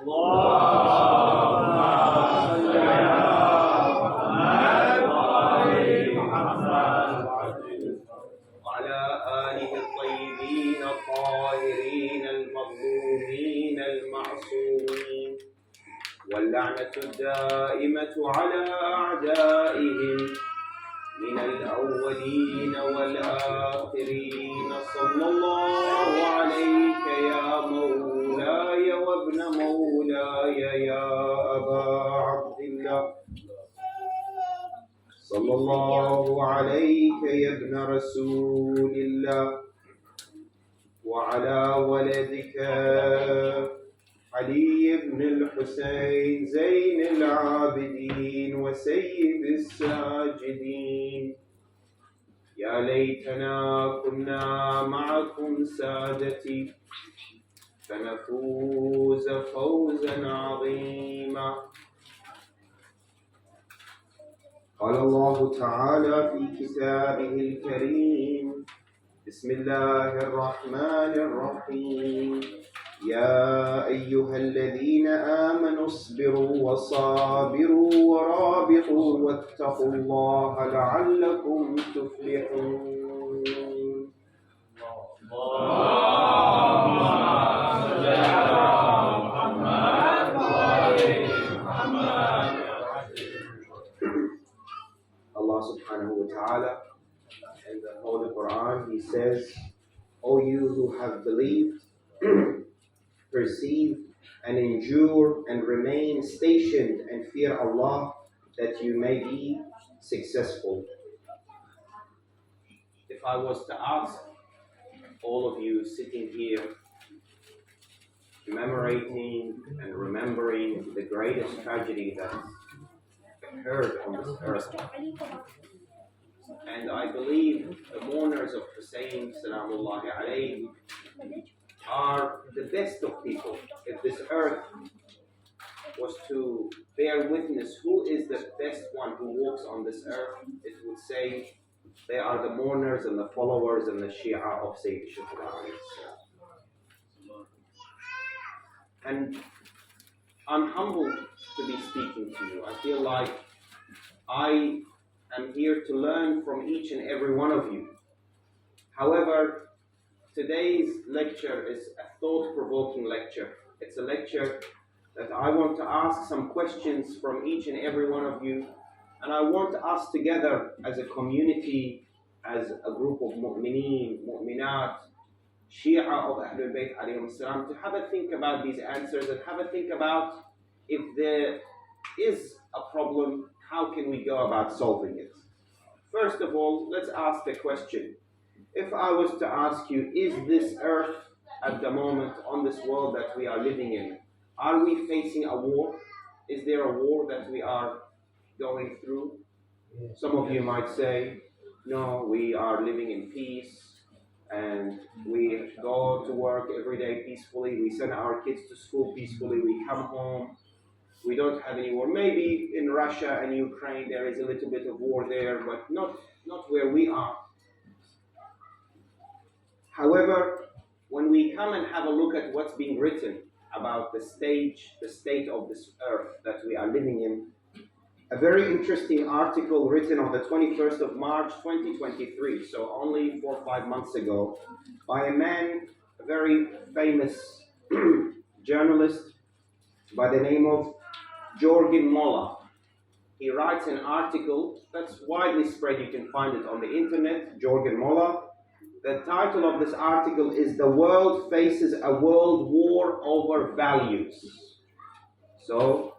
وعلى آله الطيبين الطاهرين المظلومين المعصومين واللعنة الدائمة على أعدائهم من الأولين والآخرين صلى الله عليك يا مولاي وابن مولاي يا أبا عبد الله صلى الله عليك يا ابن رسول الله وعلى ولدك علي بن الحسين زين العابدين وسيد الساجدين يا ليتنا كنا معكم سادتي فنفوز فوزا عظيما. قال الله تعالى في كتابه الكريم بسم الله الرحمن الرحيم يا أيها الذين آمنوا اصبروا وصابروا ورابطوا واتقوا الله لعلكم تفلحون. Allah subhanahu wa ta'ala in the Holy Quran, He says, O you who have believed, perceive and endure and remain stationed and fear Allah that you may be successful. If I was to ask all of you sitting here, commemorating and remembering the greatest tragedy that occurred on this earth, and I believe the mourners of Hussein Salamullahi alayhi are the best of people. If this earth was to bear witness who is the best one who walks on this earth, it would say they are the mourners and the followers and the Shia of Sayyid Shukran. And I'm humbled to be speaking to you. I feel like I am here to learn from each and every one of you. However, today's lecture is a thought-provoking lecture. It's a lecture that I want to ask some questions from each and every one of you, and I want us together as a community, as a group of mu'mineen, mu'minat, Shia of Ahlul Bayt alayhim salam, to have a think about these answers and have a think about if there is a problem, how can we go about solving it? First of all, let's ask the question. If I was to ask you, is this earth at the moment on this world that we are living in, are we facing a war? Is there a war that we are going through? Some of you might say, no, we are living in peace and we go to work every day peacefully, we send our kids to school peacefully, we come home, we don't have any war. Maybe in Russia and Ukraine there is a little bit of war there, but not where we are. However, when we come and have a look at what's being written about the state of this earth that we are living in, a very interesting article written on the 21st of March 2023, so only 4 or 5 months ago, by a man, a very famous journalist by the name of Jorgen Molla. He writes an article that's widely spread, you can find it on the internet, Jorgen Molla. The title of this article is "The World Faces a World War Over Values." So,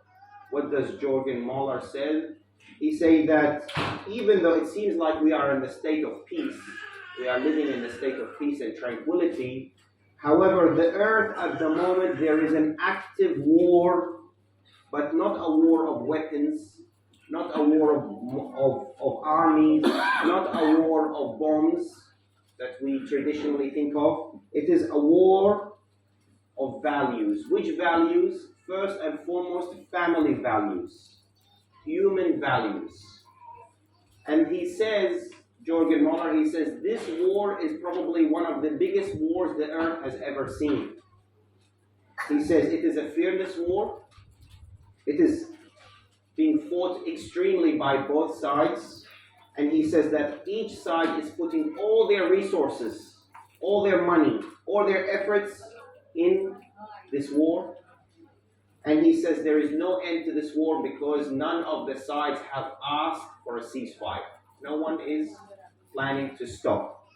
what does Jorgen Moller say? He says that even though it seems like we are in the state of peace, we are living in the state of peace and tranquility, however, the earth at the moment there is an active war, but not a war of weapons, not a war of armies, not a war of bombs that we traditionally think of. It is a war of values. Which values? First and foremost, family values, human values. And he says, Jorgen Moller, he says, this war is probably one of the biggest wars the earth has ever seen. He says it is a fearless war. It is being fought extremely by both sides. And he says that each side is putting all their resources, all their money, all their efforts in this war. And he says there is no end to this war because none of the sides have asked for a ceasefire. No one is planning to stop.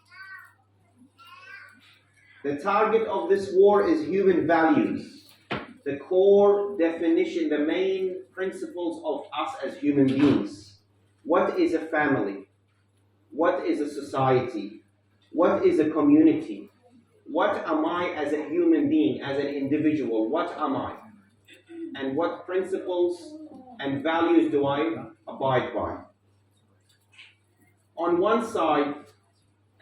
The target of this war is human values. The core definition, the main principles of us as human beings. What is a family? What is a society? What is a community? What am I as a human being, as an individual? What am I? And what principles and values do I abide by? On one side,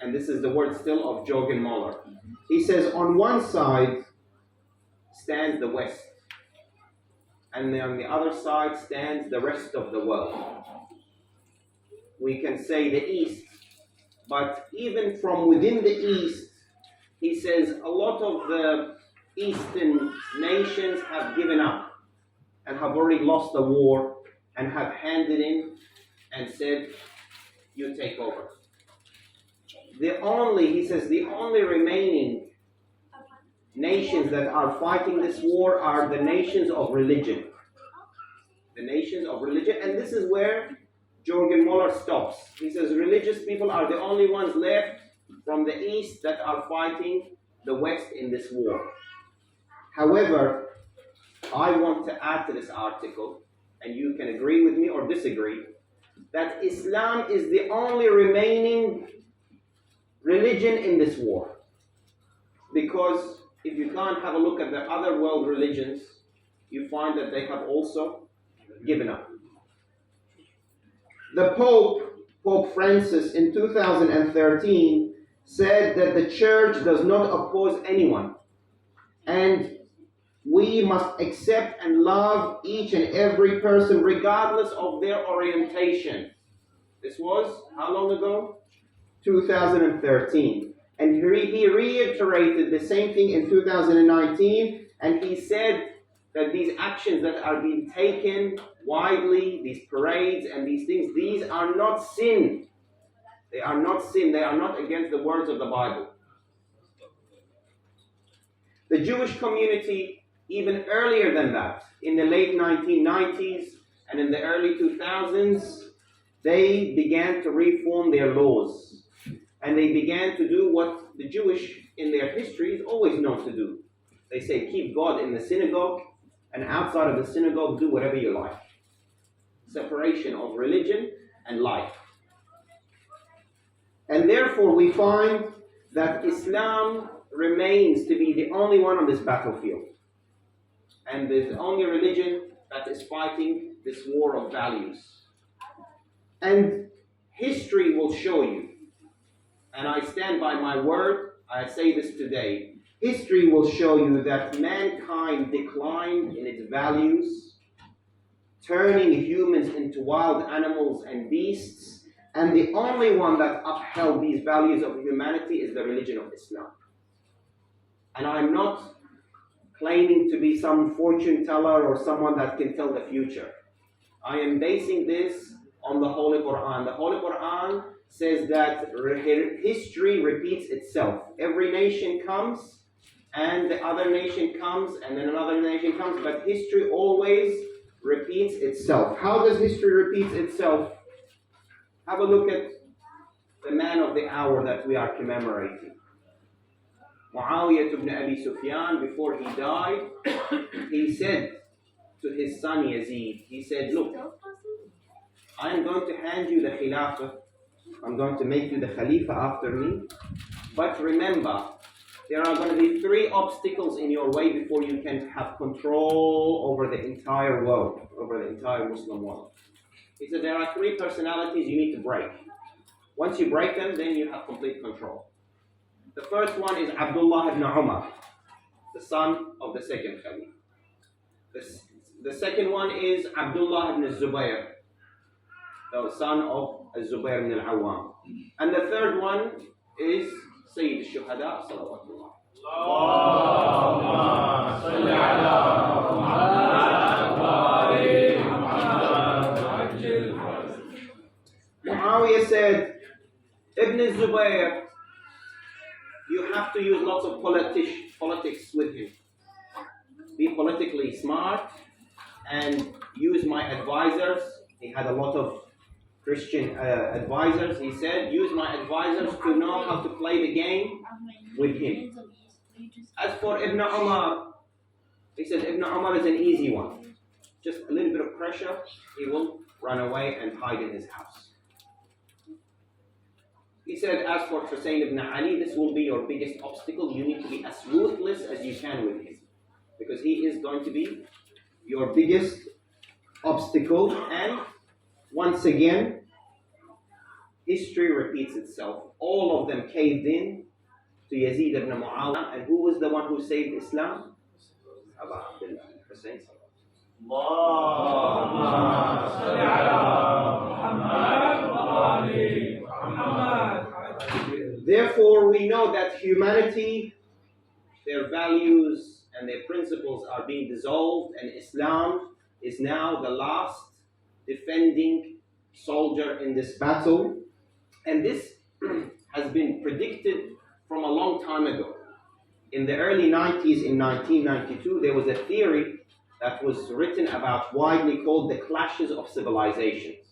and this is the word still of Jürgen Müller, he says on one side stands the West, and then on the other side stands the rest of the world. We can say the East, but even from within the East, he says a lot of the Eastern nations have given up and have already lost the war and have handed in and said, you take over. He says, the only remaining nations that are fighting this war are the nations of religion. The nations of religion, and this is where Jürgen Müller stops. He says, religious people are the only ones left from the East that are fighting the West in this war. However, I want to add to this article, and you can agree with me or disagree, that Islam is the only remaining religion in this war. Because if you can't have a look at the other world religions, you find that they have also given up. The Pope Francis, in 2013, said that the church does not oppose anyone. And we must accept and love each and every person regardless of their orientation. This was how long ago? 2013. And he reiterated the same thing in 2019, and he said that these actions that are being taken widely, these parades and these things, these are not sin. They are not sin. They are not against the words of the Bible. The Jewish community, even earlier than that, in the late 1990s and in the early 2000s, they began to reform their laws. And they began to do what the Jewish in their history is always known to do. They say, keep God in the synagogue, and outside of the synagogue, do whatever you like. Separation of religion and life. And therefore, we find that Islam remains to be the only one on this battlefield. And the only religion that is fighting this war of values. And history will show you, and I stand by my word, I say this today, history will show you that mankind declined in its values, turning humans into wild animals and beasts, and the only one that upheld these values of humanity is the religion of Islam. And I'm not claiming to be some fortune teller or someone that can tell the future. I am basing this on the Holy Quran. The Holy Quran says that history repeats itself. Every nation comes, and the other nation comes, and then another nation comes, but history always repeats itself. How does history repeat itself? Have a look at the man of the hour that we are commemorating. Muawiyah ibn Abi Sufyan, before he died, he said to his son Yazid, he said, look, I am going to hand you the Khilafah. I'm going to make you the Khalifa after me. But remember, there are going to be 3 obstacles in your way before you can have control over the entire world, over the entire Muslim world. He said there are 3 personalities you need to break. Once you break them, then you have complete control. The first one is Abdullah ibn Umar, the son of the second Caliph. The second one is Abdullah ibn Zubayr, the son of Zubayr ibn al-Awwam. And the third one is Sayyid al-Shuhada, salawatullah. Muawiyah said, Ibn Zubayr, you have to use lots of politics with him. Be politically smart and use my advisors. He had a lot of Christian advisors. He said, use my advisors to know how to play the game with him. As for Ibn Umar, he said Ibn Umar is an easy one. Just a little bit of pressure, he will run away and hide in his house. He said, as for Hussein ibn Ali, this will be your biggest obstacle. You need to be as ruthless as you can with him, because he is going to be your biggest obstacle. And once again, history repeats itself. All of them caved in to Yazid ibn Muawiyah. And who was the one who saved Islam? Abu Abdullah Hussein. Therefore, we know that humanity, their values and their principles are being dissolved, and Islam is now the last defending soldier in this battle. And this has been predicted from a long time ago. In the early 90s, in 1992, there was a theory that was written about, widely called the clashes of civilizations.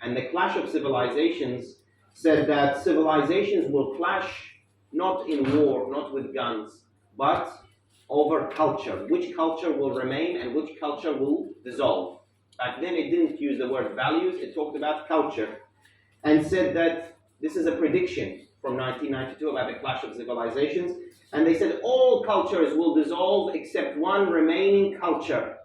And the clash of civilizations said that civilizations will clash not in war, not with guns, but over culture. Which culture will remain and which culture will dissolve. Back then it didn't use the word values, it talked about culture. And said that this is a prediction from 1992 about the clash of civilizations. And they said all cultures will dissolve except one remaining culture.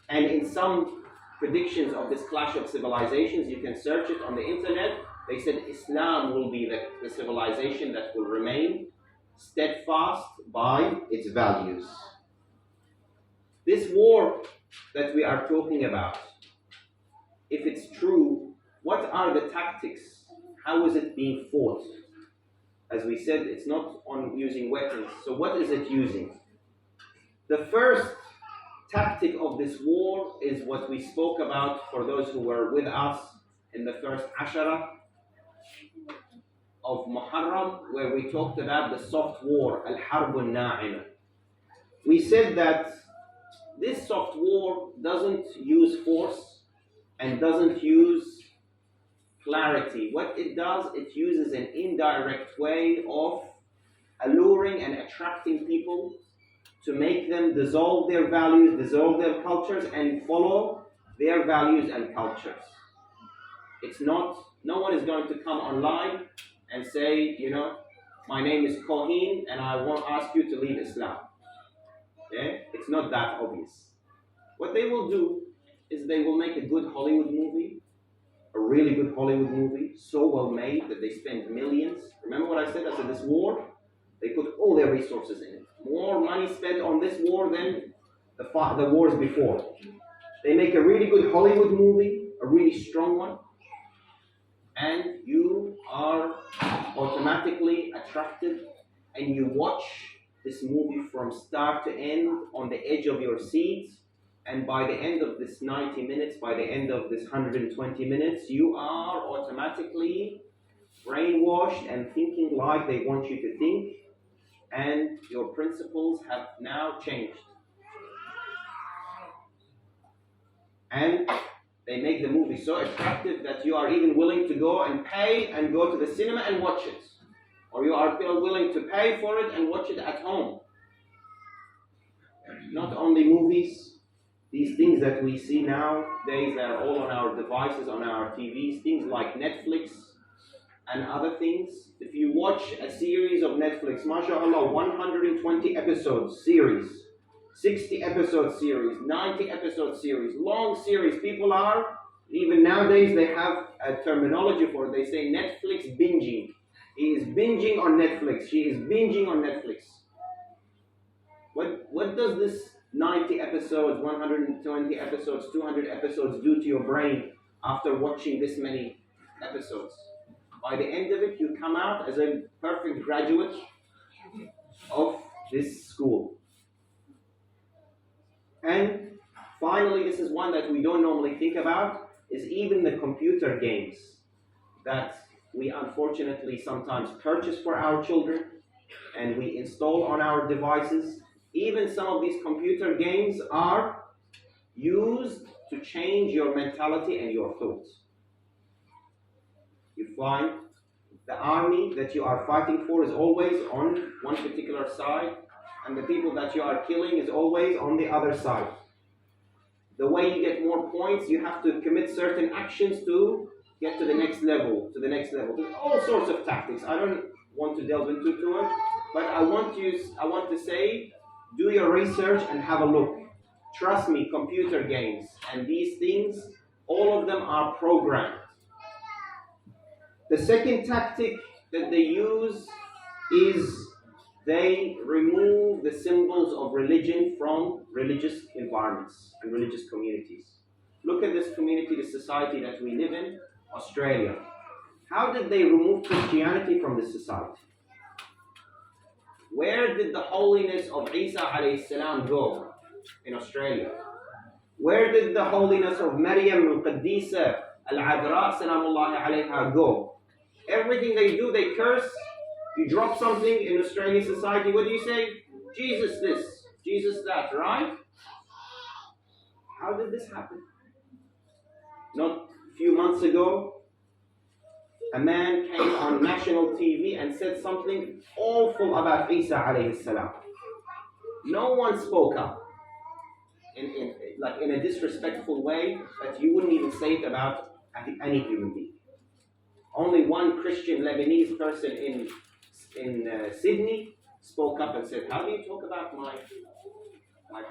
And in some predictions of this clash of civilizations, you can search it on the internet, they said Islam will be the civilization that will remain steadfast by its values. This war that we are talking about, if it's true, what are the tactics? How is it being fought? As we said, it's not on using weapons. So what is it using? The first tactic of this war is what we spoke about for those who were with us in the first Ashara of Muharram, where we talked about the soft war, Al-Harb al-Na'ima. We said that this soft war doesn't use force and doesn't use clarity. What it does, it uses an indirect way of alluring and attracting people to make them dissolve their values, dissolve their cultures, and follow their values and cultures. It's not, no one is going to come online and say, my name is Cohen and I won't ask you to leave Islam. Okay? It's not that obvious. What they will do is they will make a good Hollywood movie, a really good Hollywood movie, so well made that they spend millions. Remember what I said? I said this war, they put all their resources in it. More money spent on this war than the wars before. They make a really good Hollywood movie, a really strong one, and you are automatically attracted and you watch this movie from start to end on the edge of your seat, and by the end of this 90 minutes, by the end of this 120 minutes, you are automatically brainwashed and thinking like they want you to think, and your principles have now changed. And they make the movie so attractive that you are even willing to go and pay and go to the cinema and watch it. Or you are willing to pay for it and watch it at home. Not only movies, these things that we see nowadays are all on our devices, on our TVs, things like Netflix and other things. If you watch a series of Netflix, mashallah, 120 episodes series, 60 episode series, 90 episode series, long series. People are, even nowadays, they have a terminology for it. They say Netflix binging. He is binging on Netflix. She is binging on Netflix. What does this 90 episodes, 120 episodes, 200 episodes do to your brain after watching this many episodes? By the end of it, you come out as a perfect graduate. of this school. And finally, this is one that we don't normally think about, is even the computer games that we unfortunately sometimes purchase for our children and we install on our devices. Even some of these computer games are used to change your mentality and your thoughts. You find the army that you are fighting for is always on one particular side, and the people that you are killing is always on the other side. The way you get more points, you have to commit certain actions to get to the next level, There's all sorts of tactics. I don't want to delve into too much, but I want to say, do your research and have a look. Trust me, computer games and these things, all of them are programmed. The second tactic that they use is they remove the symbols of religion from religious environments and religious communities. Look at this community, the society that we live in, Australia. How did they remove Christianity from this society? Where did the holiness of Isa alayhi salam go in Australia? Where did the holiness of Maryam al-Qaddisa al-Adra salamullahi alayha go? Everything they do, they curse. You drop something in Australian society, what do you say? Jesus this, Jesus that, right? How did this happen? Not a few months ago, a man came on national TV and said something awful about Isa alayhi salam. No one spoke up in a disrespectful way that you wouldn't even say it about any human being. Only one Christian Lebanese person in Sydney spoke up and said, "How do you talk about my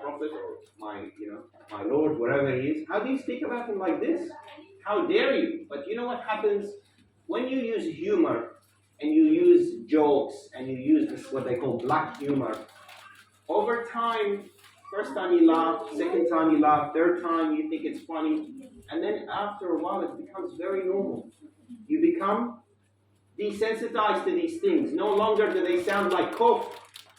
prophet or my Lord, wherever he is? How do you speak about him like this? How dare you?" But you know what happens when you use humor and you use jokes and you use this what they call black humor? Over time, first time you laugh, second time you laugh, third time you think it's funny, and then after a while it becomes very normal. You become desensitized to these things. No longer do they sound like kufr.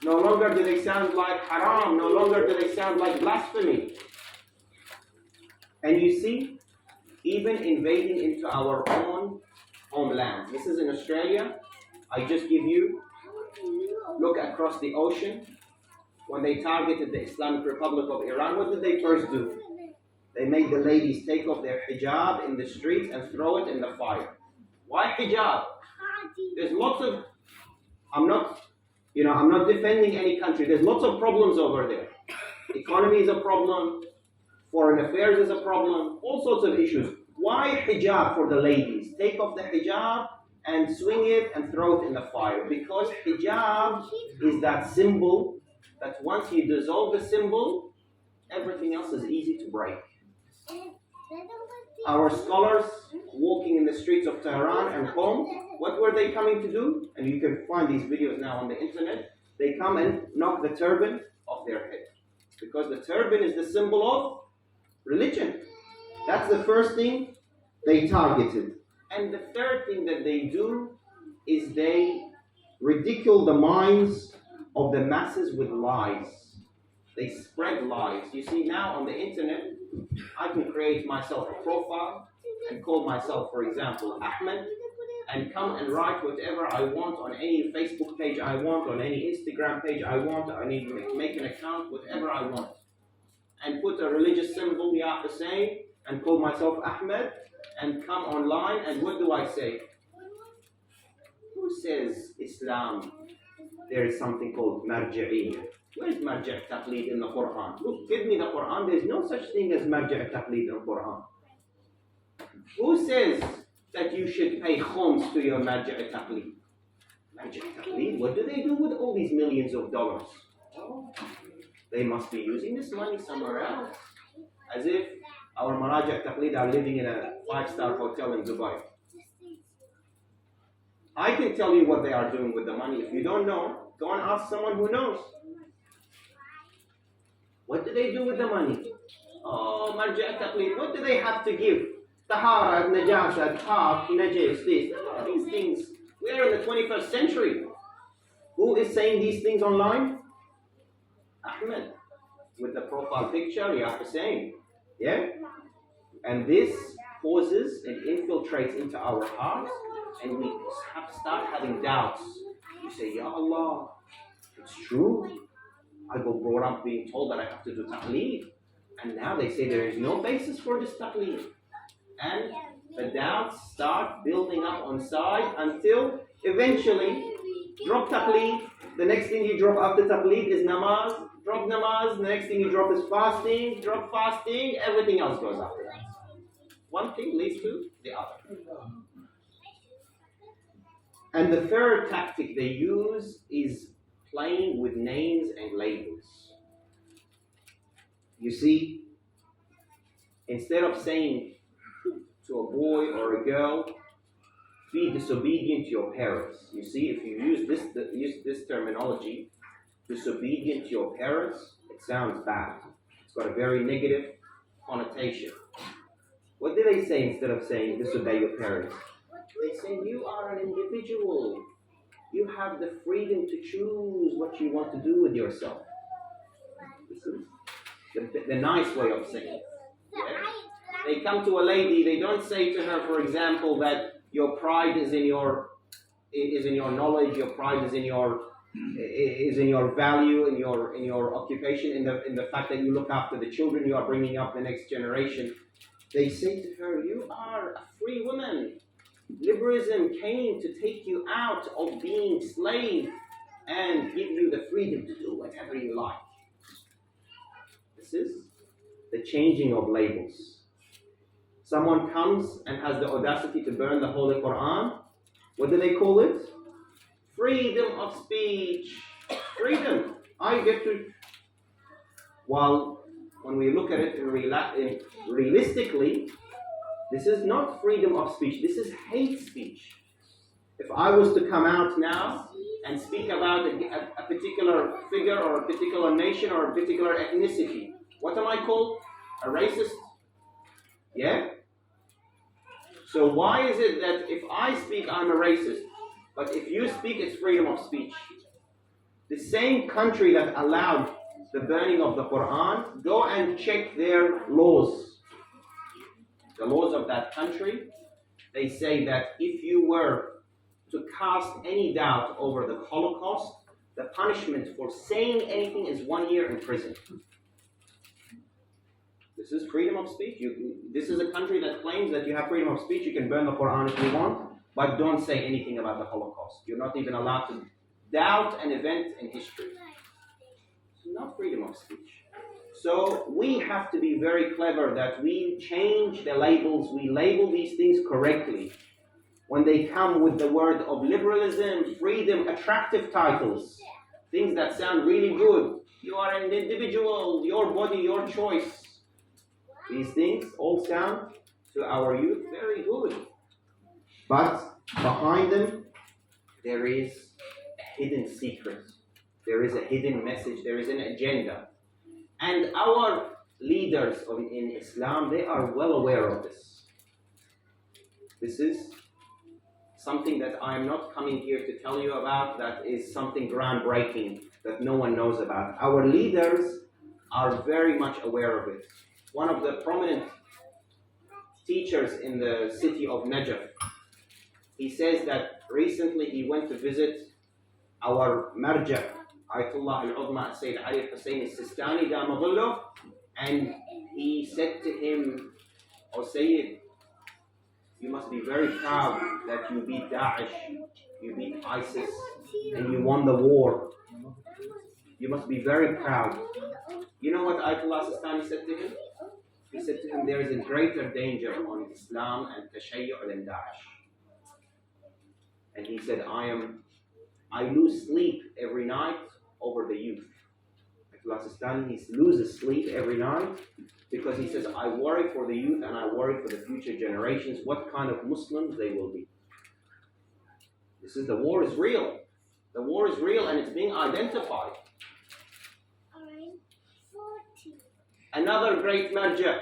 No longer do they sound like haram. No longer do they sound like blasphemy. And you see, even invading into our own homeland. This is in Australia. I just give you, look across the ocean. When they targeted the Islamic Republic of Iran, what did they first do? They made the ladies take off their hijab in the streets and throw it in the fire. Why hijab? There's lots of, I'm not defending any country. There's lots of problems over there. Economy is a problem. Foreign affairs is a problem. All sorts of issues. Why hijab for the ladies? Take off the hijab and swing it and throw it in the fire. Because hijab is that symbol that once you dissolve the symbol, everything else is easy to break. Our scholars walking in the streets of Tehran and Qom, what were they coming to do? And you can find these videos now on the internet. They come and knock the turban off their head. Because the turban is the symbol of religion. That's the first thing they targeted. And the third thing that they do is they ridicule the minds of the masses with lies. They spread lies. You see, now on the internet, I can create myself a profile and call myself, for example, Ahmed, and come and write whatever I want on any Facebook page I want, on any Instagram page I want. I need to make an account, whatever I want. And put a religious symbol, Ya Hussein, and call myself Ahmed, and come online, and what do I say? Who says Islam, there is something called marji'iyya? Where is marji' taqleed in the Quran? Look, give me the Quran. There is no such thing as marji' taqleed in the Quran. Who says that you should pay khums to your marji' taqleed? Marji' taqleed? What do they do with all these millions of dollars? Oh, they must be using this money somewhere else. As if our maraji' taqleed are living in a 5-star hotel in Dubai. I can tell you what they are doing with the money. If you don't know, go and ask someone who knows. What do they do with the money? Oh, marji' taqleed. What do they have to give? Tahara, najasha, taq, najis, this. These things. We are in the 21st century. Who is saying these things online? Ahmed. With the profile picture, you have to say, yeah? And this causes and infiltrates into our hearts, and we start having doubts. You say, Ya Allah, it's true. I got brought up being told that I have to do taqleed. And now they say there is no basis for this taqleed. And the doubts start building up on side until eventually drop taqleed. The next thing you drop after taqleed is namaz. Drop namaz. The next thing you drop is fasting. Drop fasting. Everything else goes after that. One thing leads to the other. And the third tactic they use is playing with names and labels. You see, instead of saying to a boy or a girl, be disobedient to your parents. You see, if you use this terminology, disobedient to your parents, it sounds bad. It's got a very negative connotation. What do they say instead of saying disobey your parents? They say you are an individual. You have the freedom to choose what you want to do with yourself. This is the nice way of saying it. Yeah? They come to a lady, they don't say to her, for example, that your pride is in your knowledge, your pride is in your value, in your occupation, in the fact that you look after the children, you are bringing up the next generation. They say to her, you are a free woman. Liberalism came to take you out of being slave and give you the freedom to do whatever you like. This is the changing of labels. Someone comes and has the audacity to burn the Holy Quran. What do they call it? Freedom of speech. Freedom. I get to... While when we look at it realistically, this is not freedom of speech. This is hate speech. If I was to come out now and speak about a particular figure or a particular nation or a particular ethnicity, what am I called? A racist? Yeah? So why is it that if I speak, I'm a racist, but if you speak, it's freedom of speech? The same country that allowed the burning of the Quran, go and check their laws. The laws of that country, they say that if you were to cast any doubt over the Holocaust, the punishment for saying anything is 1 year in prison. This is freedom of speech. This is a country that claims that you have freedom of speech. You can burn the Quran if you want, but don't say anything about the Holocaust. You're not even allowed to doubt an event in history. It's not freedom of speech. So we have to be very clever that we change the labels. We label these things correctly. When they come with the word of liberalism, freedom, attractive titles, things that sound really good. You are an individual, your body, your choice. These things all sound to our youth very good. But behind them, there is a hidden secret. There is a hidden message. There is an agenda. And our leaders in Islam, they are well aware of this. This is something that I am not coming here to tell you about, that is something groundbreaking that no one knows about. Our leaders are very much aware of it. One of the prominent teachers in the city of Najaf, he says that recently he went to visit our marja, Ayatollah al-Udma Sayyid Ali al-Hussein al-Sistani Damavullah, and he said to him, "O Sayyid, you must be very proud that you beat Daesh, you beat ISIS, and you won the war. You must be very proud." You know what Ayatollah Sistani said to him? He said to him, there is a greater danger on Islam and Tashayyu' than Daesh. And he said, I lose sleep every night over the youth. Ayatollah Sistani, he loses sleep every night because he says, I worry for the youth and I worry for the future generations, what kind of Muslims they will be. The war is real. The war is real and it's being identified. Another great marja,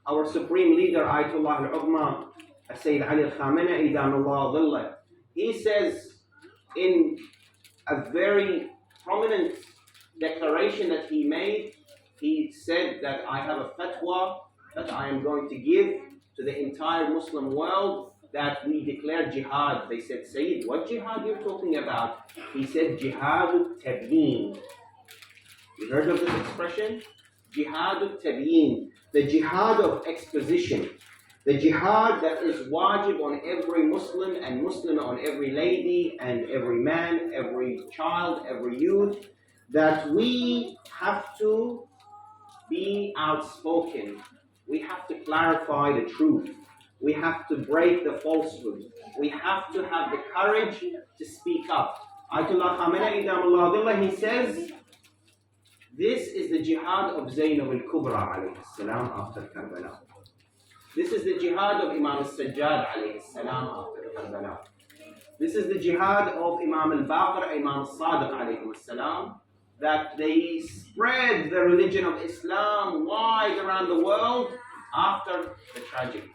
our supreme leader, Ayatollah al-Udma, Sayyid Ali al-Khamenei, Idamullah Dhillah, he says in a very prominent declaration that he made. He said that I have a fatwa that I am going to give to the entire Muslim world that we declare jihad. They said, Sayyid, what jihad you're talking about? He said, Jihad tabyin. You heard of this expression? Jihad tabyin. The jihad of exposition. The jihad that is wajib on every Muslim and Muslim on every lady and every man, every child, every youth, that we have to be outspoken. We have to clarify the truth. We have to break the falsehood. We have to have the courage to speak up. Ayatollah Khamenei Idamullah, he says, this is the jihad of Zainab al-Kubra alayhi salam after Karbala. This is the jihad of Imam al-Sajjad alayhi salam after Karbala. This is the jihad of Imam al-Baqir, Imam al-Sadiq alayhi salam, that they spread the religion of Islam wide around the world after the tragedy.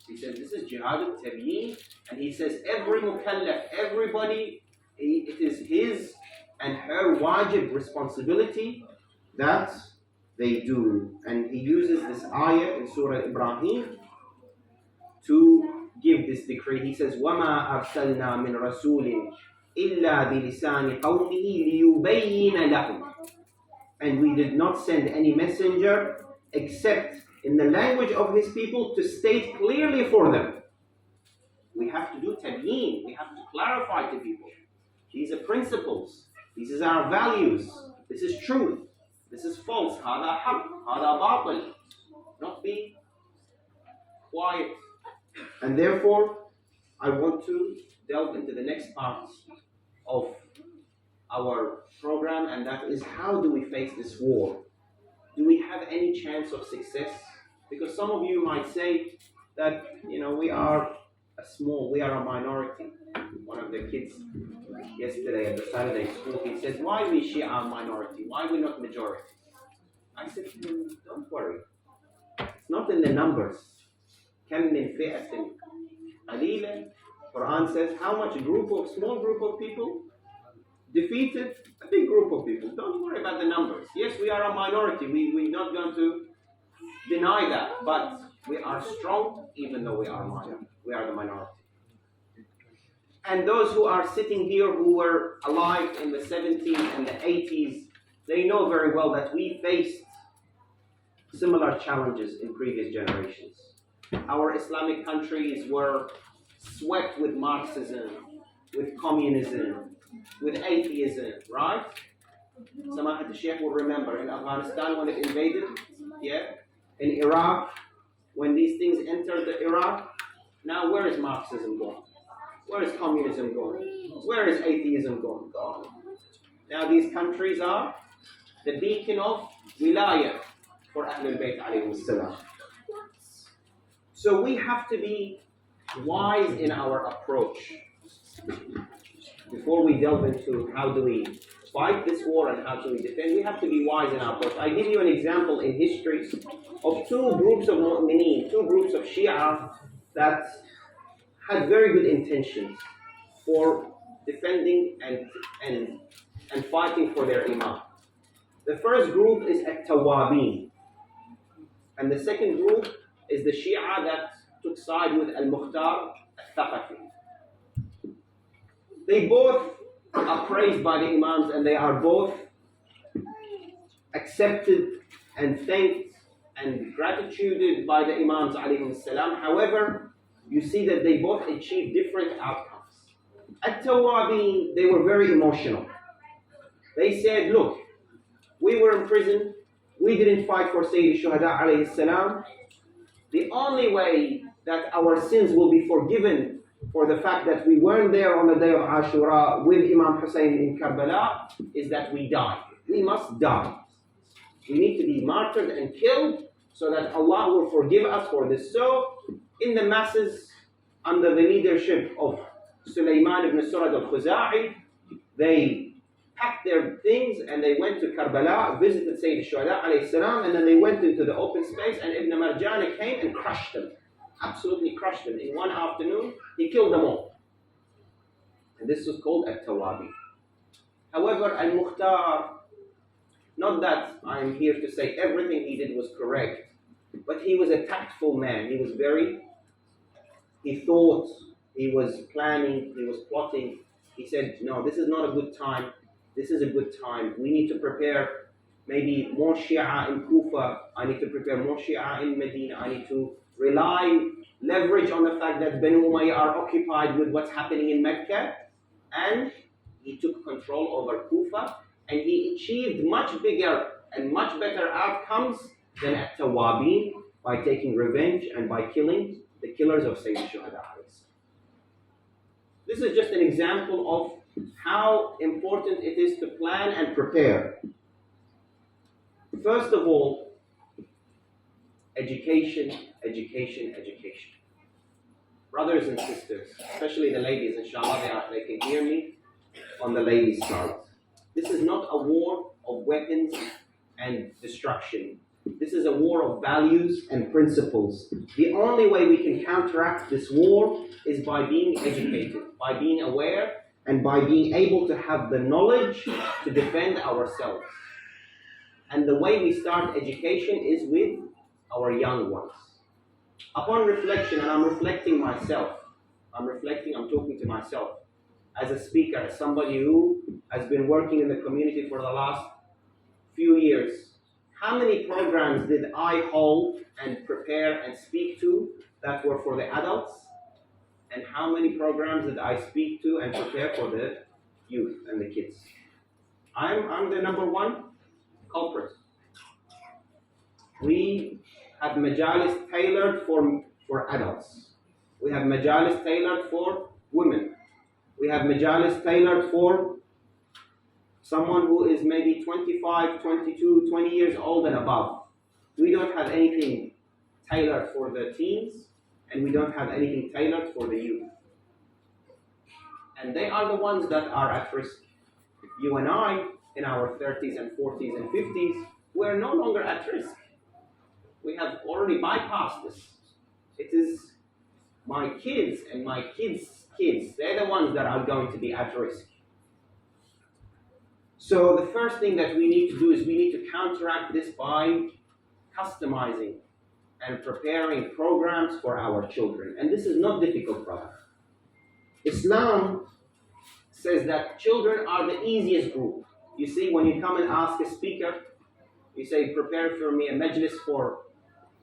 He says this is jihad al-Tabyin, and he says every mukallaf, everybody, it is his and her wajib responsibility that they do. And he uses this ayah in Surah Ibrahim to give this decree. He says, وَمَا أَرْسَلْنَا مِنْ رَسُولٍ إِلَّا بِلِسَانِ قَوْمِهِ لِيُبَيِّنَ لَهُمْ. And we did not send any messenger except in the language of his people to state clearly for them. We have to do tabyin. We have to clarify to people. These are principles. These are our values. This is truth. This is false. هذا حق. هذا باطل. Not be quiet. And therefore, I want to delve into the next part of our program, and that is, how do we face this war? Do we have any chance of success? Because some of you might say that, we are a minority. One of the kids yesterday at the Saturday school, he said, why we Shia are minority? Why we not majority? I said, don't worry. It's not in the numbers. كم من فئة قليلة. Quran says how much small group of people defeated a big group of people. Don't worry about the numbers. Yes, we are a minority. We're not going to deny that. But we are strong even though we are the minority. And those who are sitting here who were alive in the 70s and the 80s, they know very well that we faced similar challenges in previous generations. Our Islamic countries were swept with Marxism, with communism, with atheism, right? Samahat al-Sheikh will remember in Afghanistan when it invaded, in Iraq, when these things entered Iraq. Now where is Marxism going? Where is communism going? Where is atheism going? Gone. Now these countries are the beacon of wilayah for Ahlul Bayt alayhi salam. So we have to be wise in our approach. Before we delve into how do we fight this war and how do we defend, we have to be wise in our approach. I give you an example in history of two groups of mu'mineen, two groups of Shia that had very good intentions for defending and fighting for their imam. The first group is At-Tawabin, and the second group is the Shia that took side with Al-Mukhtar Al-Thaqafi. They both are praised by the imams, and they are both accepted and thanked and gratituded by the imams alayhim salam. However, you see that they both achieve different outcomes. At-Tawabin, they were very emotional. They said, look, we were in prison, we didn't fight for Sayyid Shuhada alayhi salam. The only way that our sins will be forgiven for the fact that we weren't there on the day of Ashura with Imam Hussein in Karbala is that we die. We must die. We need to be martyred and killed so that Allah will forgive us for this. So, in the masses, under the leadership of Sulaiman ibn Surad al-Khuza'i, they packed their things and they went to Karbala, visited Sayyid Shuhada alayhi salam, and then they went into the open space, and Ibn Marjana came and crushed them. Absolutely crushed them. In one afternoon, he killed them all. And this was called At-Tawabi. However, Al-Mukhtar, not that I'm here to say everything he did was correct, but he was a tactful man. He thought, he was planning, he was plotting. He said, no, this is not a good time. This is a good time. We need to prepare maybe more Shia in Kufa. I need to prepare more Shia in Medina. I need to leverage on the fact that Banu Umayyah are occupied with what's happening in Mecca. And he took control over Kufa, and he achieved much bigger and much better outcomes than at Tawabin by taking revenge and by killing the killers of Sayyid Shuhada. This is just an example of how important it is to plan and prepare. First of all, education, education, education. Brothers and sisters, especially the ladies, inshallah, they can hear me on the ladies' side. This is not a war of weapons and destruction. This is a war of values and principles. The only way we can counteract this war is by being educated, by being aware, and by being able to have the knowledge to defend ourselves. And the way we start education is with our young ones. Upon reflection, and I'm reflecting myself, I'm talking to myself as a speaker, as somebody who has been working in the community for the last few years. How many programs did I hold and prepare and speak to that were for the adults? And how many programs did I speak to and prepare for the youth and the kids? I'm the number one culprit. We have majalis tailored for adults. We have majalis tailored for women. We have majalis tailored for someone who is maybe 25, 22, 20 years old and above. We don't have anything tailored for the teens, and we don't have anything tailored for the youth. And they are the ones that are at risk. You and I, in our 30s and 40s and 50s, we're no longer at risk. We have already bypassed this. It is my kids and my kids' kids. They're the ones that are going to be at risk. So the first thing that we need to do is we need to counteract this by customizing and preparing programs for our children. And this is not difficult, brother. Islam says that children are the easiest group. You see, when you come and ask a speaker, you say, prepare for me a majlis for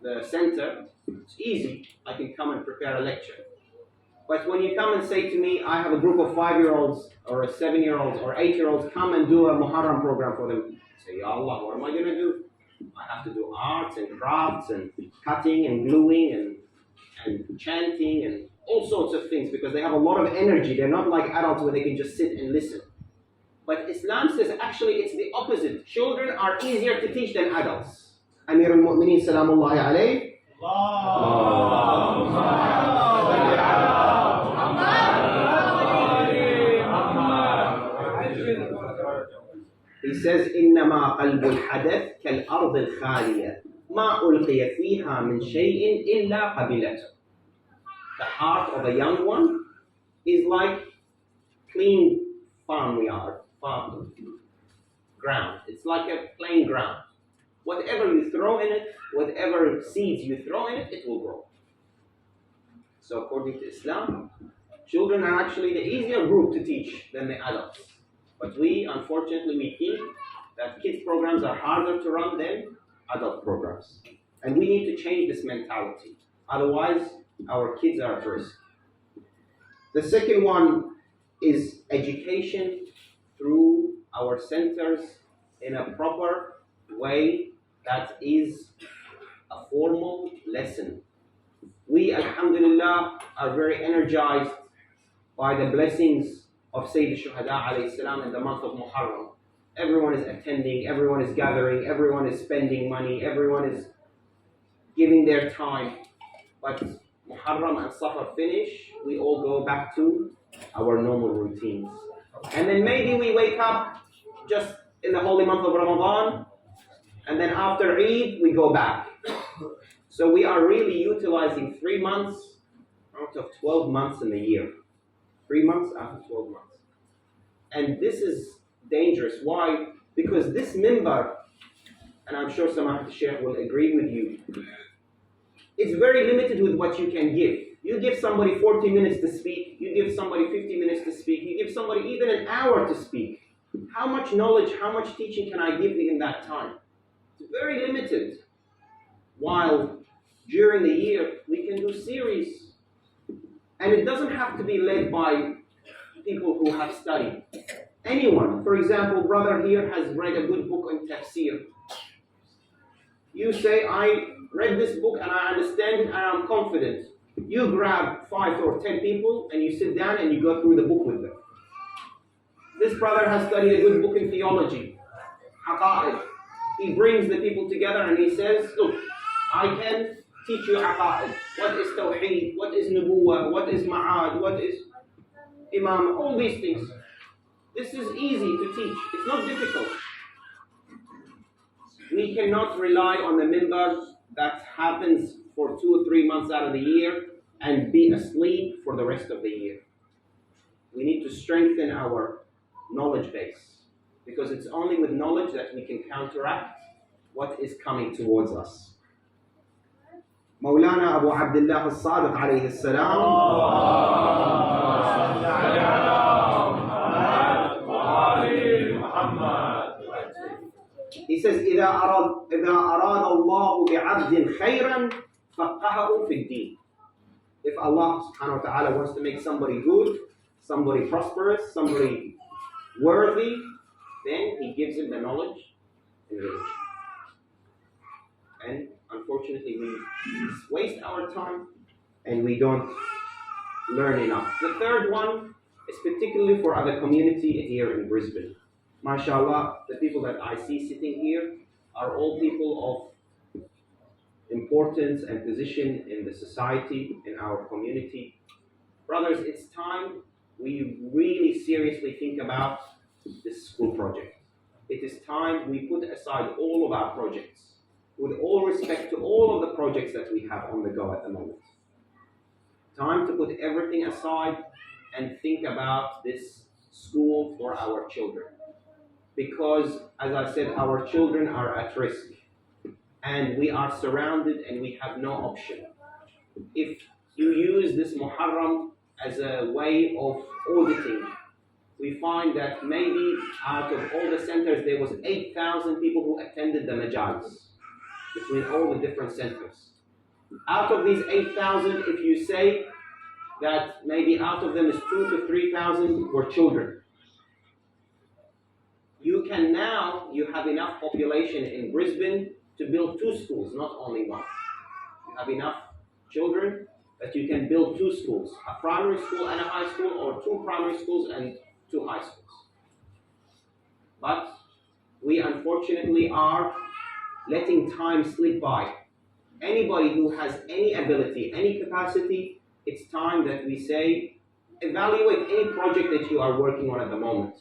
the center. It's easy. I can come and prepare a lecture. But when you come and say to me, I have a group of 5-year-olds or 7-year-olds or 8-year-olds, come and do a Muharram program for them. I say, Ya Allah, what am I going to do? I have to do arts and crafts and cutting and gluing and chanting and all sorts of things because they have a lot of energy. They're not like adults where they can just sit and listen. But Islam says actually it's the opposite. Children are easier to teach than adults. Amir al-Mu'mineen salamullahi alayhi. He says, إنما قلب الحدث كالأرض الخالية ما ألقي فيها من شيء إلا قبلته. The heart of a young one is like clean farm ground. It's like a plain ground. Whatever you throw in it, whatever seeds you throw in it, it will grow. So according to Islam, children are actually the easier group to teach than the adults. But we, unfortunately, we think that kids programs are harder to run than adult programs. And we need to change this mentality. Otherwise, our kids are at risk. The second one is education through our centers in a proper way that is a formal lesson. We, alhamdulillah, are very energized by the blessings of Sayyid Shuhada alayhi salam in the month of Muharram. Everyone is attending, everyone is gathering, everyone is spending money, everyone is giving their time. But Muharram and Safar finish, we all go back to our normal routines. And then maybe we wake up just in the holy month of Ramadan, and then after Eid, we go back. So we are really utilizing 3 months out of 12 months in the year. 3 months out of 12 months. And this is dangerous. Why? Because this minbar, and I'm sure Samahat Sheikh will agree with you, it's very limited with what you can give. You give somebody 40 minutes to speak, you give somebody 50 minutes to speak, you give somebody even an hour to speak. How much knowledge, how much teaching can I give you in that time? It's very limited. While during the year, we can do series. And it doesn't have to be led by people who have studied. Anyone, for example, brother here has read a good book on tafsir. You say, I read this book and I understand it and I'm confident. You grab 5 or 10 people and you sit down and you go through the book with them. This brother has studied a good book in theology, aqa'id. He brings the people together and he says, look, I can teach you aqa'id. What is tawheed? What is nubuwwah? What is ma'ad? What is imam? All these things. This is easy to teach. It's not difficult. We cannot rely on the minbar that happens for 2 or 3 months out of the year and be asleep for the rest of the year. We need to strengthen our knowledge base, because it's only with knowledge that we can counteract what is coming towards us. Maulana Abu Abdullah al-Sadiq alayhi salam. He says, إذا أراد الله بعبد خيرا فقهه في الدين. If Allah subhanahu wa ta'ala wants to make somebody good, somebody prosperous, somebody worthy, then He gives him the knowledge and religion. And unfortunately, we waste our time and we don't learn enough. The third one is particularly for our community here in Brisbane. MashaAllah, the people that I see sitting here are all people of importance and position in the society, in our community. Brothers, it's time we really seriously think about this school project. It is time we put aside all of our projects, with all respect to all of the projects that we have on the go at the moment. Time to put everything aside and think about this school for our children. Because, as I said, our children are at risk. And we are surrounded and we have no option. If you use this Muharram as a way of auditing, we find that maybe out of all the centers, there was 8,000 people who attended the majalis between all the different centers. Out of these 8,000, if you say that maybe out of them is 2,000 to 3,000 were children, you have enough population in Brisbane to build 2 schools, not only one. You have enough children that you can build 2 schools, a primary school and a high school, or 2 primary schools and 2 high schools. But we unfortunately are letting time slip by. Anybody who has any ability, any capacity, it's time that we say, evaluate any project that you are working on at the moment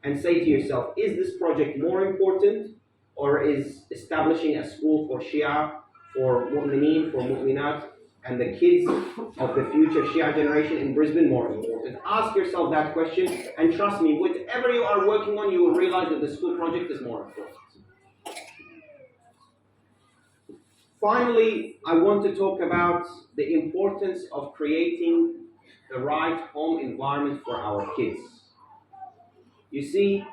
and say to yourself, is this project more important, or is establishing a school for Shia, for Mu'mineen, for Mu'minat, and the kids of the future Shia generation in Brisbane more important? Ask yourself that question, and trust me, whatever you are working on, you will realize that the school project is more important. Finally, I want to talk about the importance of creating the right home environment for our kids. You see,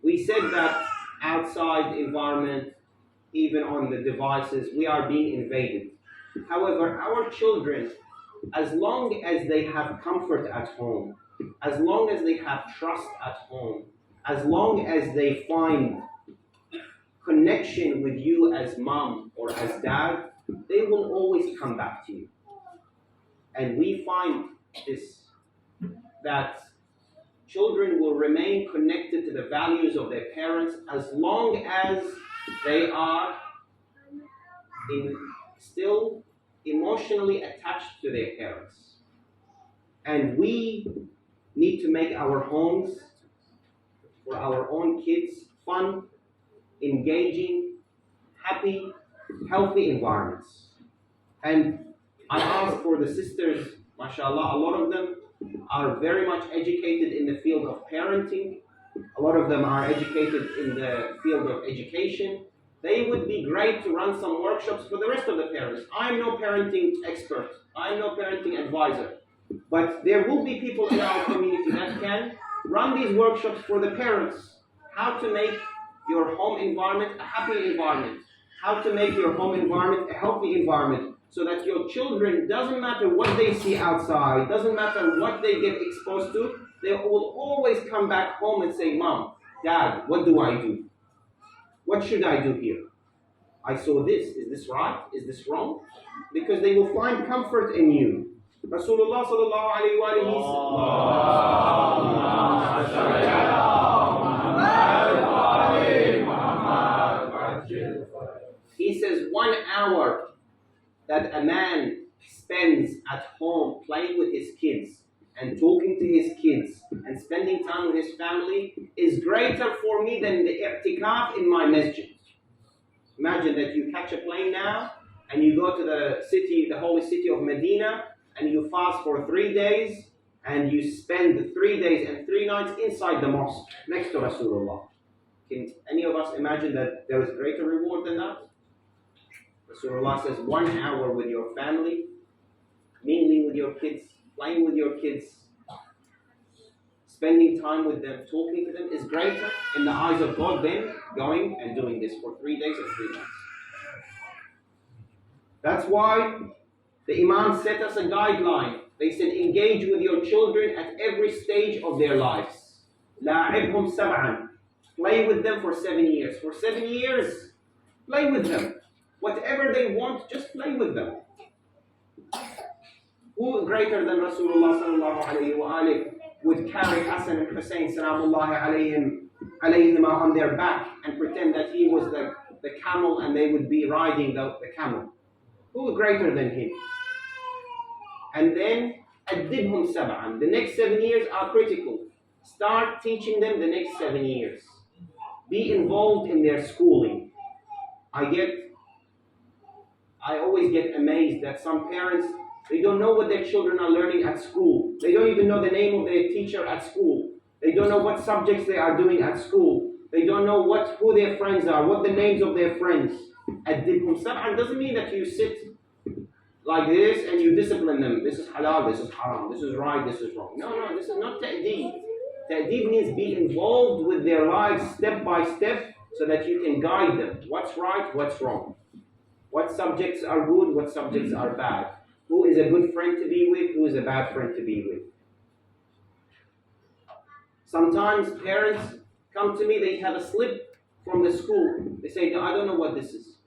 we said that outside environment, even on the devices, we are being invaded. However, our children, as long as they have comfort at home, as long as they have trust at home, as long as they find connection with you as mom or as dad, they will always come back to you. And we find this, that children will remain connected to the values of their parents as long as they are still emotionally attached to their parents. And we need to make our homes for our own kids fun, engaging, happy, healthy environments. And I ask for the sisters, mashallah, a lot of them are very much educated in the field of parenting, A lot of them are educated in the field of education. They would be great to run some workshops for the rest of the parents. I'm no parenting expert. I'm no parenting advisor. But there will be people in our community that can run these workshops for the parents. How to make your home environment a happy environment. How to make your home environment a healthy environment. So that your children, doesn't matter what they see outside, doesn't matter what they get exposed to, they will always come back home and say, Mom, Dad, what do I do? What should I do here? I saw this. Is this right? Is this wrong? Because they will find comfort in you. Rasulullah sallallahu alayhi wa he says 1 hour that a man spends at home playing with his kids and talking to his kids and spending time with his family is greater for me than the i'tikaf in my masjid. Imagine that you catch a plane now and you go to the city, the holy city of Medina, and you fast for 3 days and you spend 3 days and 3 nights inside the mosque next to Rasulullah. Can any of us imagine that there is greater reward than that? Rasulullah says 1 hour with your family, mingling with your kids, playing with your kids, spending time with them, talking to them is greater in the eyes of God than going and doing this for 3 days and 3 nights. That's why the Imam set us a guideline. They said engage with your children at every stage of their lives. لَاعِبْهُمْ سَبْعًا. Play with them for 7 years. For 7 years, play with them. Whatever they want, just play with them. Who greater than Rasulullah sallallahu alayhi wa alihi would carry Hassan and Hussein salamullahi alayhima on their back and pretend that he was the camel and they would be riding the camel? Who greater than him? And then أَدِّبْهُمْ سَبْعًا. The next 7 years are critical. Start teaching them the next 7 years. Be involved in their schooling. I always get amazed that some parents, they don't know what their children are learning at school. They don't even know the name of their teacher at school. They don't know what subjects they are doing at school. They don't know who their friends are, what the names of their friends. أَدِّبْهُمْ سَبْعًا doesn't mean that you sit like this and you discipline them. This is halal, this is haram, this is right, this is wrong. No, this is not ta'deeb. Ta'deeb means be involved with their lives step by step so that you can guide them. What's right, what's wrong. What subjects are good, what subjects are bad. Who is a good friend to be with, who is a bad friend to be with. Sometimes parents come to me, they have a slip from the school. They say, no, I don't know what this is.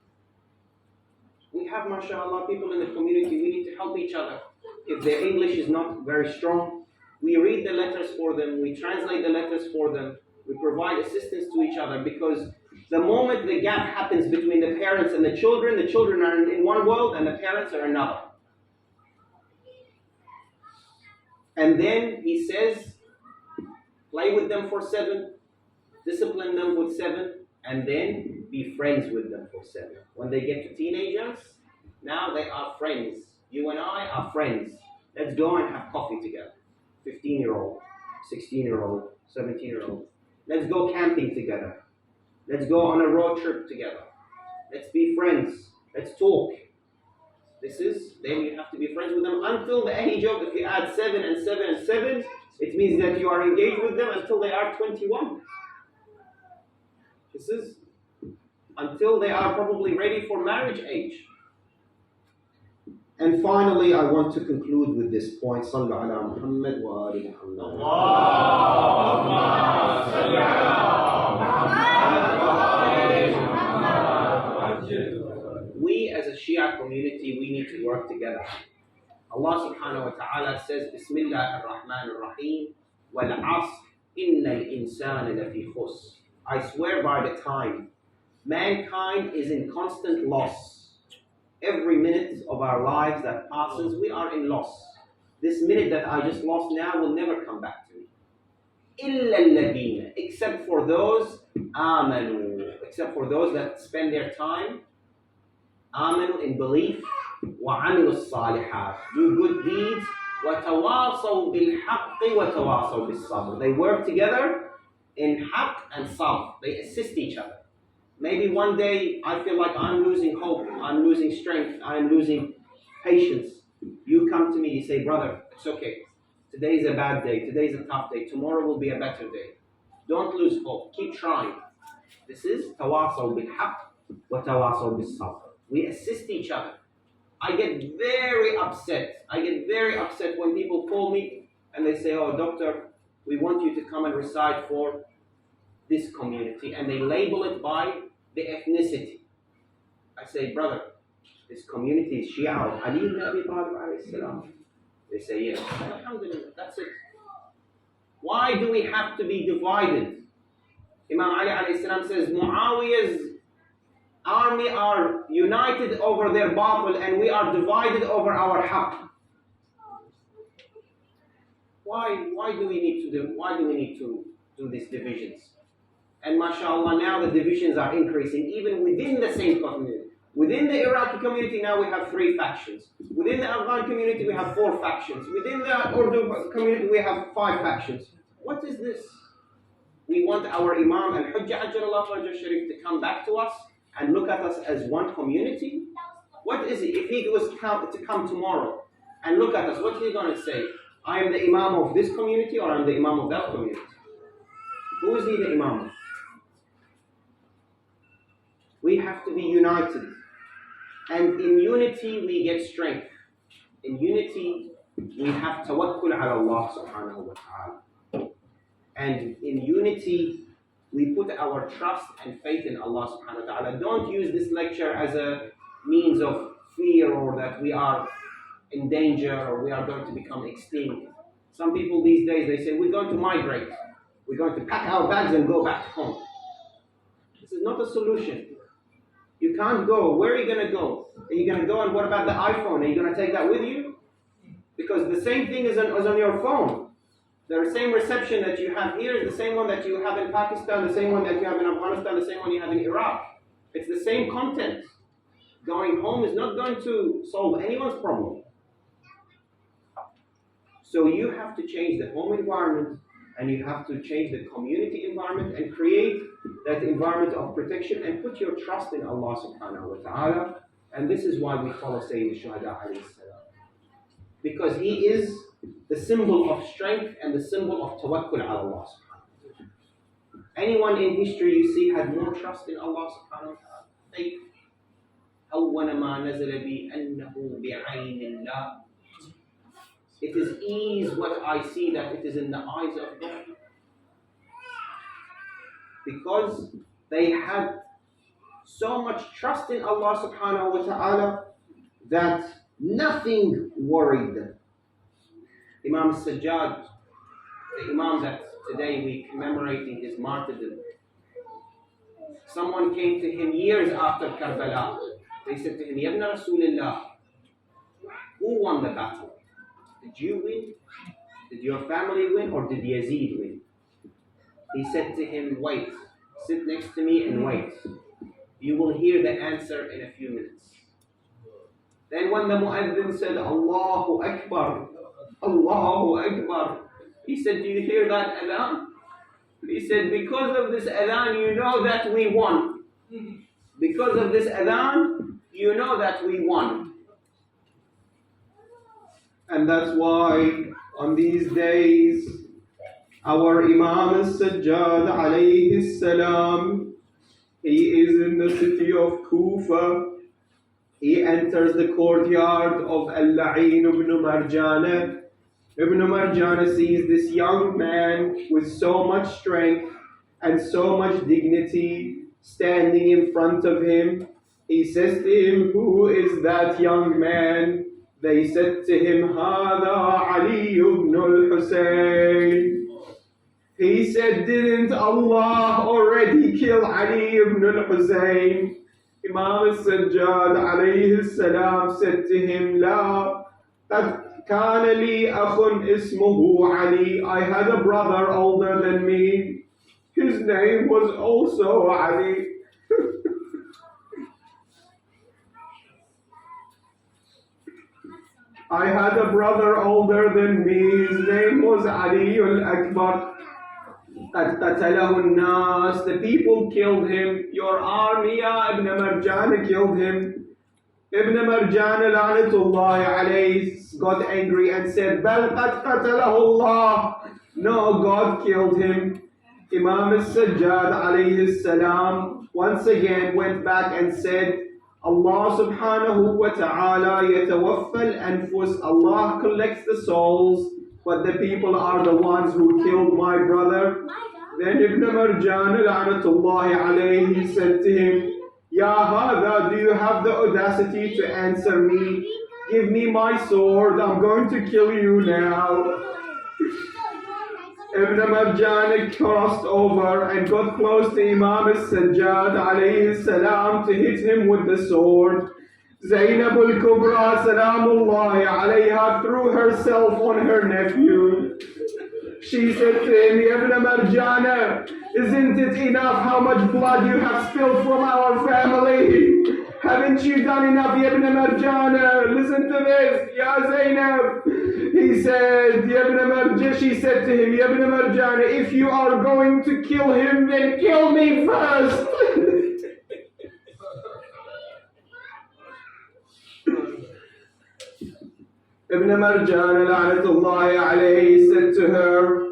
We have, mashallah, people in the community, we need to help each other. If their English is not very strong, we read the letters for them, we translate the letters for them, we provide assistance to each other, because the moment the gap happens between the parents and the children are in one world and the parents are another. And then he says, play with them for 7, discipline them with 7, and then be friends with them for 7. When they get to teenagers, now they are friends. You and I are friends. Let's go and have coffee together. 15-year-old, 16-year-old, 17-year-old. Let's go camping together. Let's go on a road trip together. Let's be friends. Let's talk. Then you have to be friends with them until the age of, if you add 7 and 7 and 7, it means that you are engaged with them until they are 21. Until they are probably ready for marriage age. And finally, I want to conclude with this point. Sallu ala Muhammad wa ali Muhammad. Allahumma salli ala We as a Shia community, we need to work together. Allah subhanahu wa ta'ala says, Bismillah ar-Rahman ar-Rahim, wal-'asr, inna al-insana lafi khusr. I swear by the time. Mankind is in constant loss. Every minute of our lives that passes, we are in loss. This minute that I just lost now will never come back to me. إِلَّا الَّذِينَ, except for those آمَنُوا, except for those that spend their time آمَنُوا in belief, وَعَمِلُوا الصَّالِحَاتِ, do good deeds, وَتَوَاصَوْا بِالْحَقِّ وَتَوَاصَوْا بِالصَّبْرِ. They work together in haqq and sabr. They assist each other. Maybe one day I feel like I'm losing hope, I'm losing strength, I'm losing patience. You come to me, you say, brother, it's okay. Today is a bad day, today is a tough day, tomorrow will be a better day. Don't lose hope, keep trying. This is tawasaw bil haqq wa tawasaw bil sabr. We assist each other. I get very upset. I get very upset when people call me and they say, oh doctor, we want you to come and recite for this community, and they label it by the ethnicity. I say, brother, this community is Shia of Ali ibn Abi Talib alayhi salam. They say, yes. Alhamdulillah, that's it. Why do we have to be divided? Imam Ali alayhi salam says, Muawiyah's army are united over their batil and we are divided over our haqq. Why do we need to do these divisions? And mashallah, now the divisions are increasing even within the same community. Within the Iraqi community now we have 3 factions. Within the Afghan community we have 4 factions. Within the Urdu community we have 5 factions. What is this? We want our Imam al-Hujjah Ajjalallahu Farajah Sharif to come back to us and look at us as one community? What is it? If he was to come tomorrow and look at us, what is he going to say? I am the Imam of this community or I am the Imam of that community? Who is he the Imam of? We have to be united. And in unity we get strength. In unity we have tawakkul ala Allah subhanahu wa ta'ala. And in unity we put our trust and faith in Allah subhanahu wa ta'ala. Don't use this lecture as a means of fear or that we are in danger or we are going to become extinct. Some people these days, they say, we're going to migrate. We're going to pack our bags and go back home. This is not a solution. You can't go. Where are you going to go? Are you going to go and what about the iPhone? Are you going to take that with you? Because the same thing is on your phone. The same reception that you have here is the same one that you have in Pakistan, the same one that you have in Afghanistan, the same one you have in Iraq. It's the same content. Going home is not going to solve anyone's problem. So you have to change the home environment and you have to change the community environment and create that environment of protection and put your trust in Allah subhanahu wa ta'ala. And this is why we follow Sayyid Shuhada alayhi salam. Because he is the symbol of strength and the symbol of tawakkul ala Allah subhanahu wa ta'ala. Anyone in history you see had more trust in Allah subhanahu wa ta'ala. Take أول ما نزل بي أنه بعين الله. It is ease what I see that it is in the eyes of God. Because they had so much trust in Allah subhanahu wa ta'ala that nothing worried them. Imam Sajjad, the Imam that today we commemorating his martyrdom, someone came to him years after Karbala. They said to him, Ya ibn Rasulullah, who won the battle? Did you win? Did your family win or did Yazid win? He said to him, wait, sit next to me and wait. You will hear the answer in a few minutes. Then when the Mu'adhin said, Allahu Akbar, Allahu Akbar, he said, do you hear that adhan? He said, because of this adhan, you know that we won. Because of this adhan, you know that we won. And that's why on these days, our Imam al-Sajjad alayhi salam, he is in the city of Kufa. He enters the courtyard of Al-La'in ibn Marjana. Ibn Marjana sees this young man with so much strength and so much dignity standing in front of him. He says to him, who is that young man? They said to him, Hada Ali ibn al-Husayn. He said, didn't Allah already kill Ali ibn al-Husayn? Imam al-Sajjad alayhi salam said to him, La, qad kana li akhun ismuhu Ali. I had a brother older than me. His name was also Ali. I had a brother older than me. His name was Ali al-Akbar. قد قتله الناس. The people killed him. Your army, ya Ibn Marjan, killed him. Ibn Marjan la'natullahi alayhi got angry and said, بل قد قتله الله. No, God killed him. Imam al-Sajjad alayhi salam once again went back and said, Allah subhanahu wa ta'ala yatawaffa al-anfus. Allah collects the souls, but the people are the ones who killed my brother. Then Ibn Marjan la'natullahi alayhi said to him, Ya Hada, do you have the audacity to answer me? Give me my sword, I'm going to kill you now. Ibn Marjan crossed over and got close to Imam al-Sajjad alayhi salam to hit him with the sword. Zainab al-Kubra salamullahi alayha threw herself on her nephew. She said to him, Ibn Marjan, isn't it enough how much blood you have spilled from our family? Haven't you done enough, Ibn Marjan? Listen to this, Ya Zainab. He said, Ibn Marjan, she said to him, Ibn Marjan, if you are going to kill him, then kill me first. Ibn Marjan la'natullahi alayhi said to her,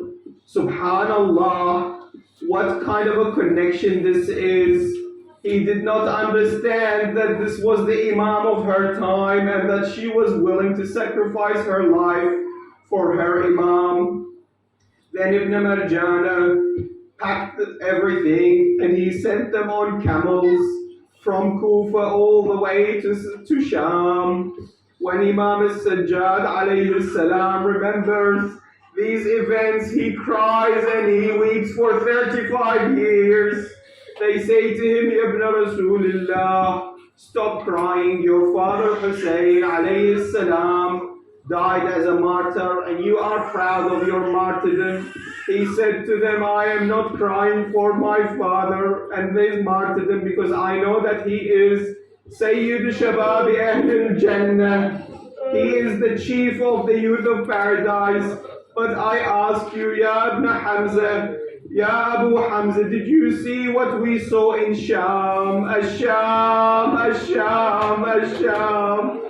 Subhanallah, what kind of a connection this is. He did not understand that this was the Imam of her time and that she was willing to sacrifice her life for her Imam. Then Ibn Marjan packed everything and he sent them on camels from Kufa all the way to Sham. When Imam al-Sajjad alayhi salam remembers these events, he cries and he weeps for 35 years. They say to him, Ibn Rasulullah, stop crying. Your father Hussein alayhi salam died as a martyr and you are proud of your martyrdom. He said to them, I am not crying for my father and his martyrdom because I know that he is Sayyid Shababi Ahl Jannah. He is the chief of the youth of paradise. But I ask you, Ya Ibn Hamza, Ya Abu Hamza, did you see what we saw in Sham? Ash-Sham, Ash-Sham, Ash-Sham.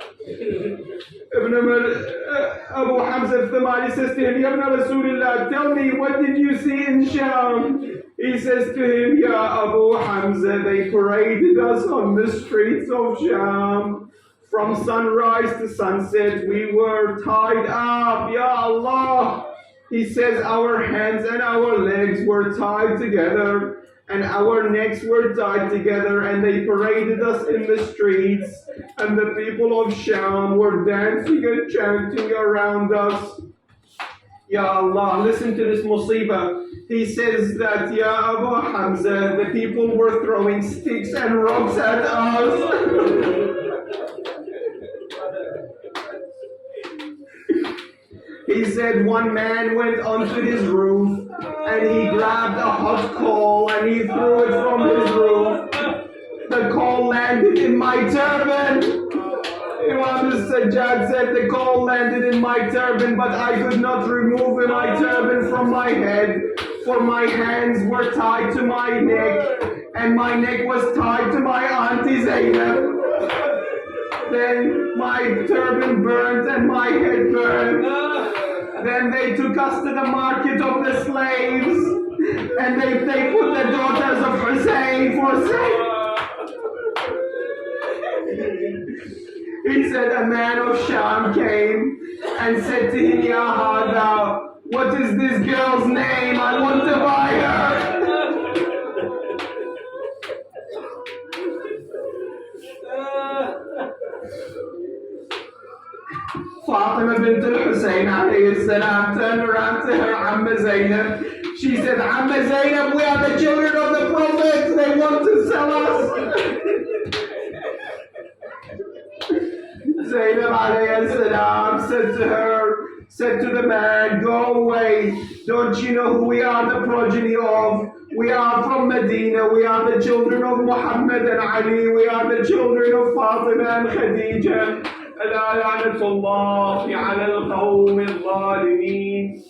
Abu Hamza al-Thamani says to him, Ya Ibn Rasulullah, tell me, what did you see in Sham? He says to him, Ya Abu Hamza, they paraded us on the streets of Sham. From sunrise to sunset, we were tied up, Ya Allah. He says our hands and our legs were tied together and our necks were tied together and they paraded us in the streets and the people of Sham were dancing and chanting around us. Ya Allah, listen to this musibah. He says that, Ya Abu Hamza, the people were throwing sticks and rocks at us. He said one man went onto his roof and he grabbed a hot coal and he threw it from his roof. The coal landed in my turban. Imam al-Sajjad said the coal landed in my turban, but I could not remove my turban from my head, for my hands were tied to my neck and my neck was tied to my auntie Zainab. Then my turban burnt and my head burned. Then they took us to the market of the slaves and they put the daughters of Hussein for sale. He said a man of Sham came and said to him, Ya Hada, what is this girl's name? I want to buy her. Fatima bint al-Hussein alayhi salam turned around to her Amma Zainab. She said, Amma Zainab, we are the children of the Prophet. They want to sell us. Zainab alayhi salam said to the man, go away. Don't you know who we are the progeny of? We are from Medina. We are the children of Muhammad and Ali. We are the children of Fatima and Khadija. ألا لعنة الله على القوم الظالمين.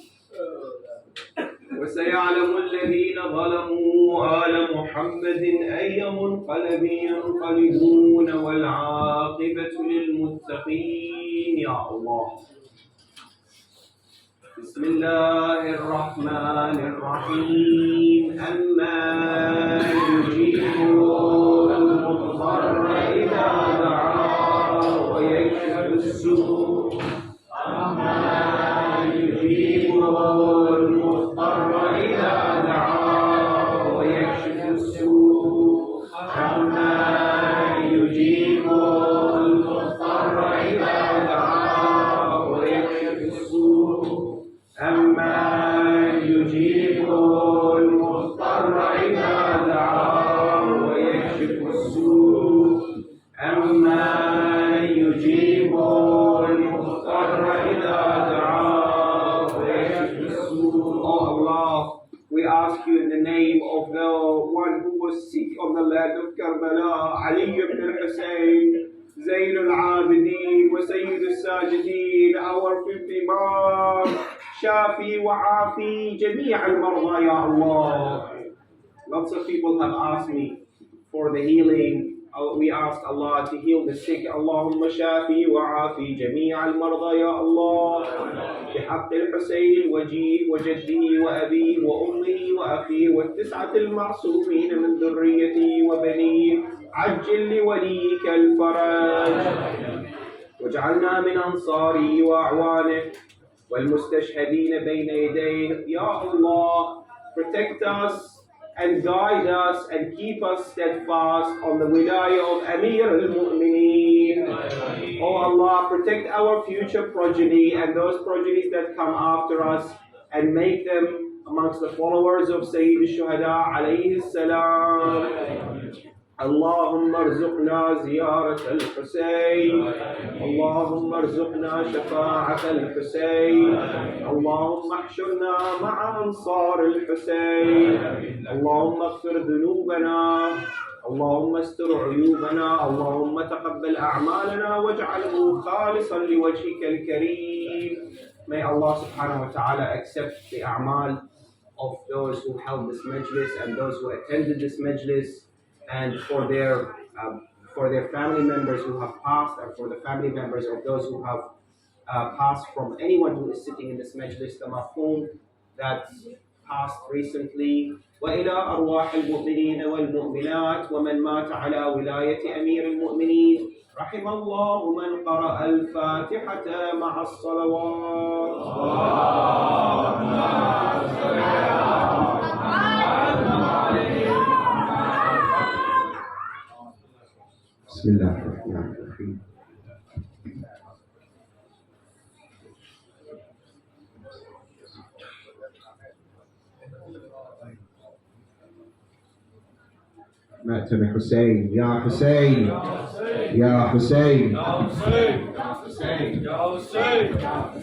وسيعلم الذين ظلموا آل محمد أي منقلب ينقلبون والعاقبة للمتقين يا الله. بسم الله الرحمن الرحيم. أما يجيب المضطر إذا دعاه ويكشف السوء. أما يجيب المضطر إذا دعاه ويكشف السوء. أما يجيب المضطر إذا دعاه ويكشف السوء. أما يجيب المضطر إذا دعاه ويكشف السوء. أما يجيب المضطر إذا دعاه ويكشف السوء. Oh Allah, we ask you in the name of the one who was sick on the land of Karbala, Ali ibn al-Hussein, Zayn al-Abidin, wa Sayyid al-Sajidin, our fifth Imam, Shafi wa Afi, Jami' al-Marda, Ya Allah. Lots of people have asked me for the healing. We ask Allah to heal the sick. Allahumma shafi wa afi jami' al-marda ya Allah. بحق الحسين الوجيه وجده وأبيه وأمه وأخيه والتسعة المعصومين من ذريته وبنيه. عجل لوليك الفرج واجعلنا من أنصاره وأعوانه والمستشهدين بين يديه. Ya Allah, protect us and guide us and keep us steadfast on the wilayah of Amir al-Mu'mineen. Oh Allah, protect our future progeny and those progenies that come after us and make them amongst the followers of Sayyid al-Shuhada alayhi salam. اللهم ارزقنا زيارة الحسين. اللهم ارزقنا شفاعة الحسين. اللهم احشرنا مع أنصار الحسين. اللهم اغفر ذنوبنا. اللهم استر عيوبنا. اللهم تقبل أعمالنا واجعله خالصا لوجهك الكريم. May Allah subhanahu wa ta'ala accept the a'mal of those who held this majlis and those who attended this majlis, and for their family members who have passed, and for the family members of those who have passed from anyone who is sitting in this majlis, the marhum that passed recently. وإلى أرواح المؤمنين والمؤمنات ومن مات على ولاية أمير المؤمنين. رحم الله من قرأ الفاتحة مع الصلوات. بسم الله الرحمن الرحيم. مأتم حسين يا حسين يا حسين يا حسين يا حسين يا حسين.